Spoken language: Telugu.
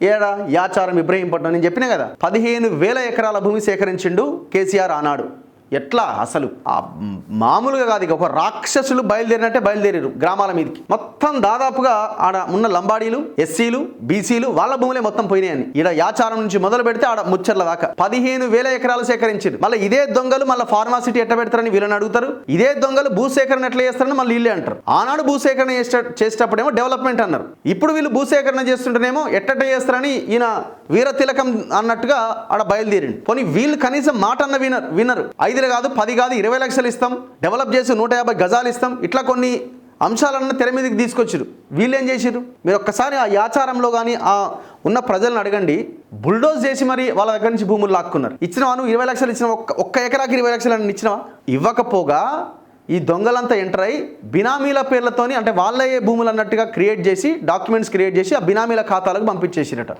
ఏడా యాచారం ఇబ్రహీంపట్నం నేను చెప్పినా కదా 15,000 ఎకరాల భూమి సేకరించిండు కేసీఆర్ ఆనాడు. ఎట్లా అసలు మామూలుగా కాదు, ఇక ఒక రాక్షసులు బయలుదేరినట్టే బయలుదేరారు గ్రామాల మీదకి. మొత్తం దాదాపుగా ఆడ ఉన్న లంబాడీలు, ఎస్సీలు, బీసీలు వాళ్ళ భూములే మొత్తం పోయినాయని. ఈడ యాచారం నుంచి మొదలు పెడితే ఆడ ముచ్చర్ల దాకా 15,000 ఎకరాలు సేకరించారు. మళ్ళీ ఇదే దొంగలు మళ్ళీ ఫార్మాసిటీ ఎట్ట పెడతారని వీళ్ళని అడుగుతారు. ఇదే దొంగలు భూసేకరణ ఎట్లా చేస్తారని మళ్ళీ వీళ్ళే అంటారు. ఆనాడు భూసేకరణ చేసేటప్పుడేమో డెవలప్మెంట్ అన్నారు, ఇప్పుడు వీళ్ళు భూసేకరణ చేస్తుంటేనేమో ఎట్టట చేస్తారని ఈయన వీర తిలకం అన్నట్టుగా ఆడ బయలుదేరిండు. పోనీ వీళ్ళు కనీసం మాట అన్న వినరు. 5 కాదు 10 కాదు 20 లక్షలు ఇస్తాం, డెవలప్ చేసి 150 గజాలు ఇస్తాం, ఇట్లా కొన్ని అంశాలన్న తెర మీదకి తీసుకొచ్చారు. వీళ్ళు ఏం చేసిరు? మీరు ఒక్కసారి ఆ యాచారంలో కానీ ఆ ఉన్న ప్రజలను అడగండి. బుల్డోజ్ చేసి మరి వాళ్ళ దగ్గర నుంచి భూములు లాక్కున్నారు. ఇచ్చినవా నువ్వు 20 లక్షలు ఇచ్చినావా? ఒక్క ఎకరాకి 20 లక్షలు అని ఇచ్చినావా? ఇవ్వకపోగా ఈ దొంగలంతా ఎంటర్ అయ్యి బినామీల పేర్లతోని, అంటే వాళ్ళే భూములు అన్నట్టుగా క్రియేట్ చేసి డాక్యుమెంట్స్ క్రియేట్ చేసి ఆ బినామీల ఖాతాలకు పంపించేసిరట.